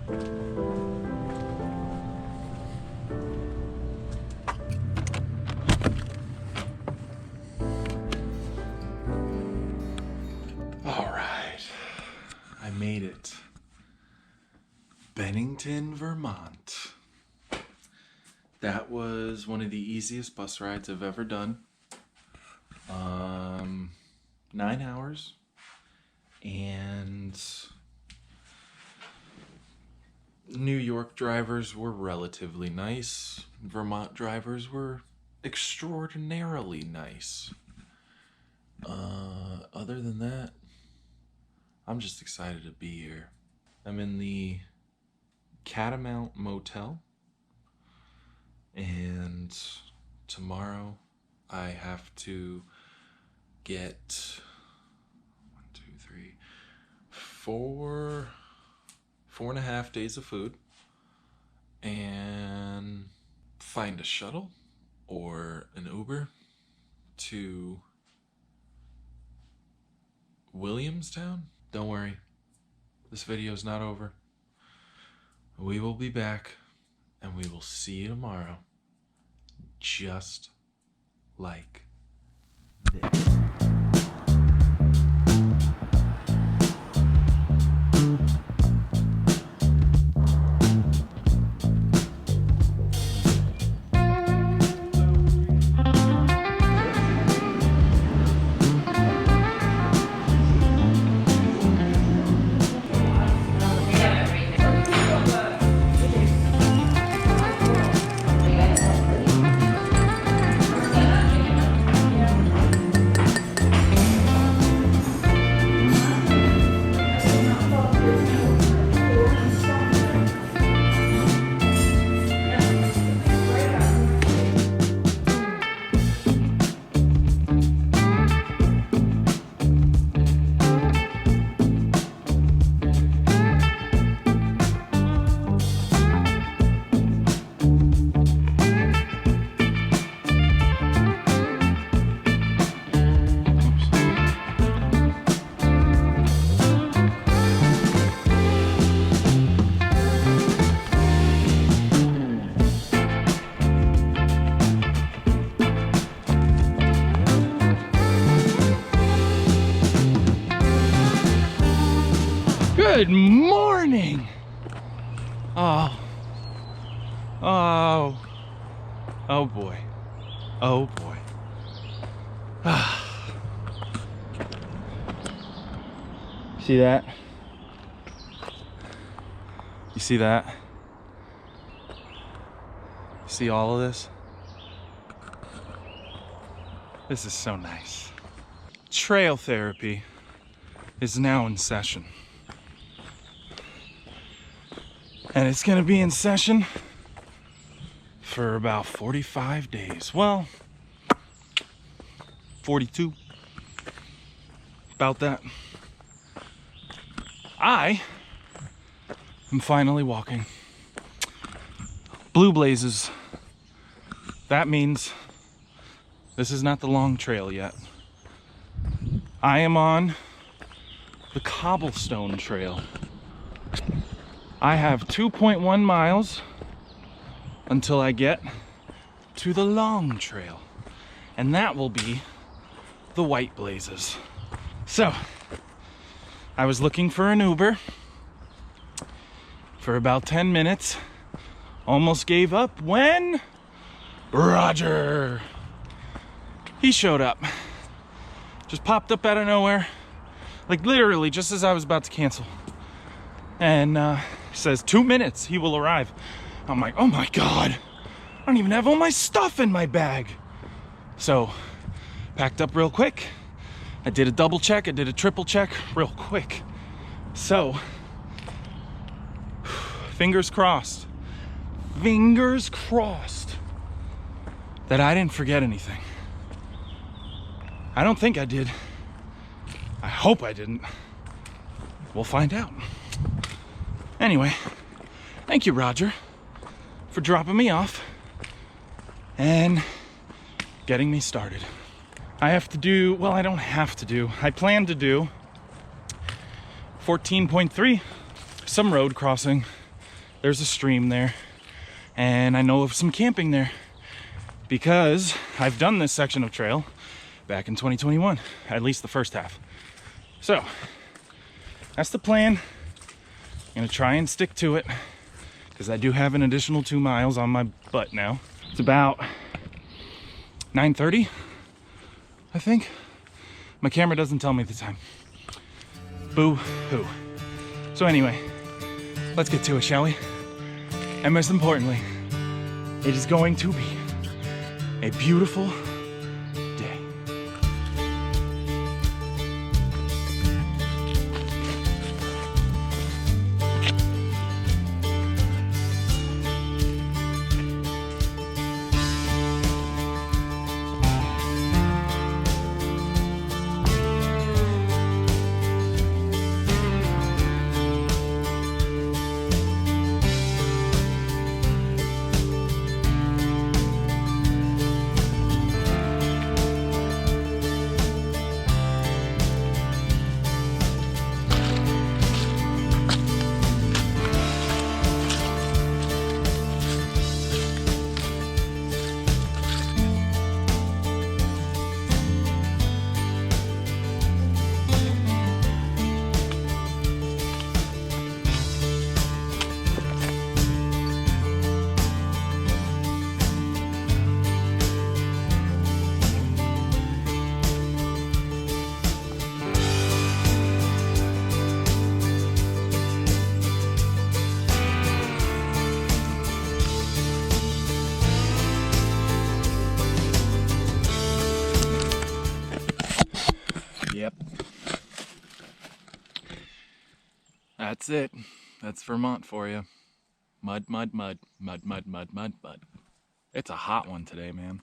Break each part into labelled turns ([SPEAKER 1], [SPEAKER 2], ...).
[SPEAKER 1] All right, I made it. Bennington, Vermont. That was one of the easiest bus rides I've ever done. 9 hours, and New York drivers were relatively nice. Vermont drivers were extraordinarily nice. Other than that, I'm just excited to be here. I'm in the Catamount Motel, and tomorrow I have to get 4.5 days of food and find a shuttle or an Uber to Williamstown. Don't worry, this video is not over. We will be back and we will see you tomorrow, just like this. Good morning. Oh boy. Oh boy. See that? You see that? You see all of this? This is so nice. Trail therapy is now in session. And it's gonna be in session for about 45 days. Well, 42. About that. I am finally walking. Blue blazes. That means this is not the long trail yet. I am on the cobblestone trail. I have 2.1 miles until I get to the long trail, and that will be the white blazes. So, I was looking for an Uber for about 10 minutes, almost gave up when Roger, he showed up. Just popped up out of nowhere, like literally just as I was about to cancel. And says 2 minutes, he will arrive. I'm like, oh my God, I don't even have all my stuff in my bag. So, packed up real quick. I did a double check, I did a triple check real quick. So, fingers crossed that I didn't forget anything. I don't think I did. I hope I didn't. We'll find out. Anyway, thank you, Roger, for dropping me off and getting me started. I have to do, well, I don't have to do, I plan to do 14.3, some road crossing, there's a stream there, and I know of some camping there because I've done this section of trail back in 2021, at least the first half. So that's the plan. I'm gonna try and stick to it because I do have an additional 2 miles on my butt now. It's about 9:30, I think. My camera doesn't tell me the time. Boo-hoo. So anyway, let's get to it, shall we? And most importantly, it is going to be a beautiful day. Yep. That's it. That's Vermont for you. Mud, mud, mud, mud, mud, mud, mud, mud. It's a hot one today, man.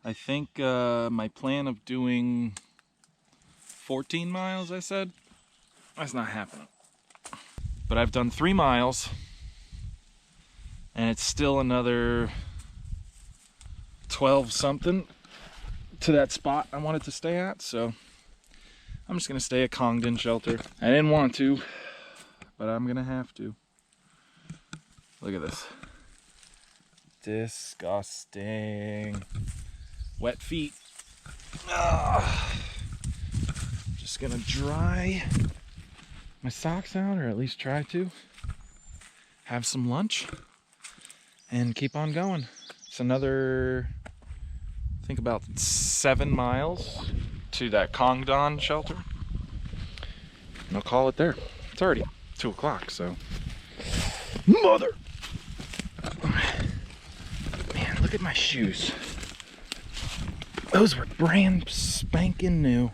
[SPEAKER 1] I think my plan of doing 14 miles, I said, that's not happening. But I've done 3 miles, and it's still another 12 something to that spot I wanted to stay at, so I'm just gonna stay at Congdon shelter. I didn't want to, but I'm gonna have to. Look at this. Disgusting. Wet feet. Ugh. Just gonna dry my socks out, or at least try to. Have some lunch and keep on going. It's another, I think, about 7 miles to that Congdon shelter, and I'll call it there. It's already 2 o'clock, so. Mother! Man, look at my shoes. Those were brand spanking new.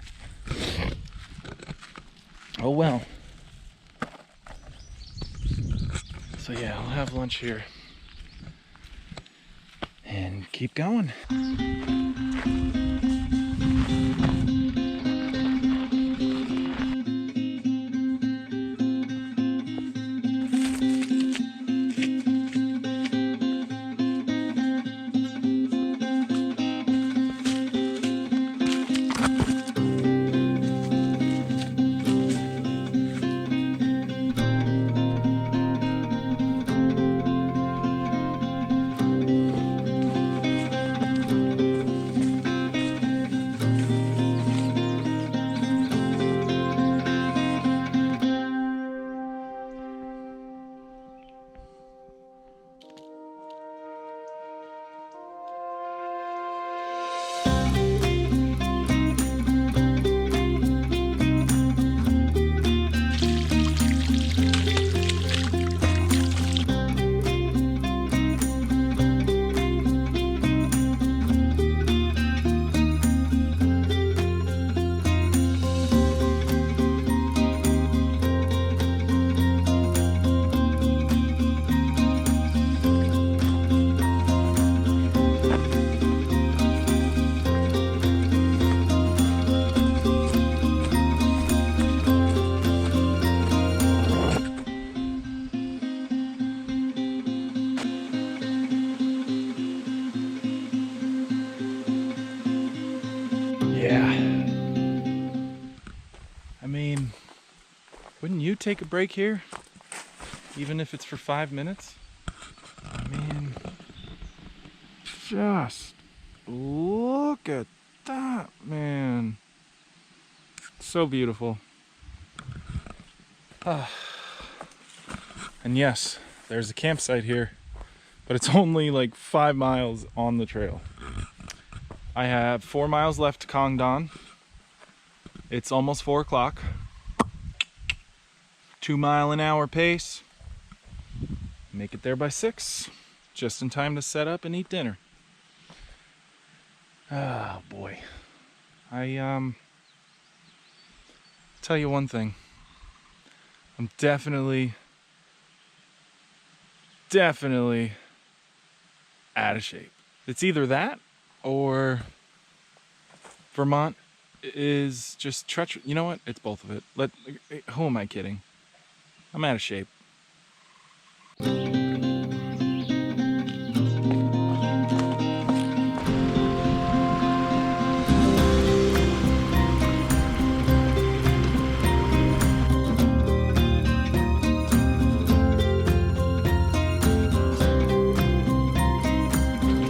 [SPEAKER 1] Oh well. So yeah, I'll have lunch here and keep going. Yeah. I mean, wouldn't you take a break here? even if it's for 5 minutes. I mean, just look at that, man. So beautiful. And yes, there's a campsite here, but it's only like 5 miles on the trail. I have 4 miles left to Kongdon. It's almost 4 o'clock. 2 mile an hour pace. Make it there by 6, just in time to set up and eat dinner. Oh boy. I tell you one thing. I'm definitely out of shape. It's either that or Vermont is just treacherous. You know what? It's both of it. Who am I kidding? I'm out of shape.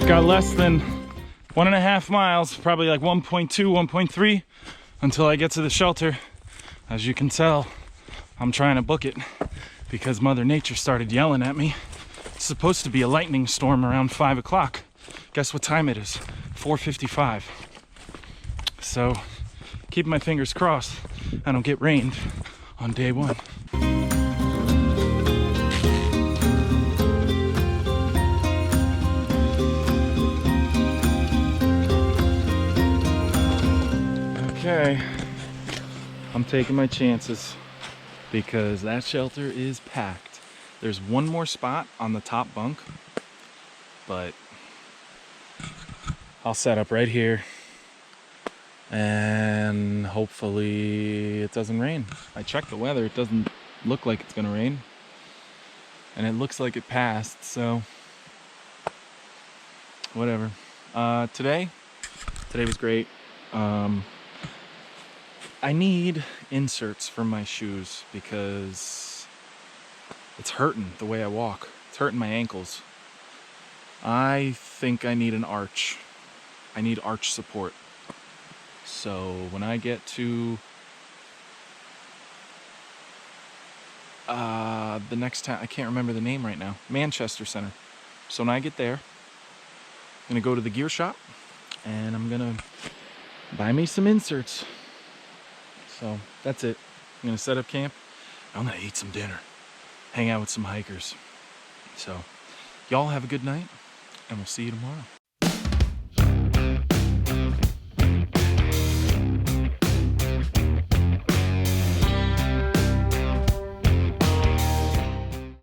[SPEAKER 1] Got less than 1.5 miles, probably like 1.2, 1.3 until I get to the shelter. As you can tell, I'm trying to book it because Mother Nature started yelling at me. It's supposed to be a lightning storm around 5 o'clock. Guess what time it is? 4:55. So, keep my fingers crossed I don't get rained on day 1. Okay, I'm taking my chances because that shelter is packed. There's one more spot on the top bunk, but I'll set up right here and hopefully it doesn't rain. I checked the weather, it doesn't look like it's gonna rain, and it looks like it passed, so whatever. Today was great. I need inserts for my shoes because it's hurting the way I walk. It's hurting my ankles. I think I need an arch. I need arch support. So when I get to the next town, I can't remember the name right now, Manchester Center. So when I get there, I'm gonna go to the gear shop and I'm gonna buy me some inserts. So that's it. I'm gonna set up camp. I'm gonna eat some dinner, hang out with some hikers. So y'all have a good night, and we'll see you tomorrow.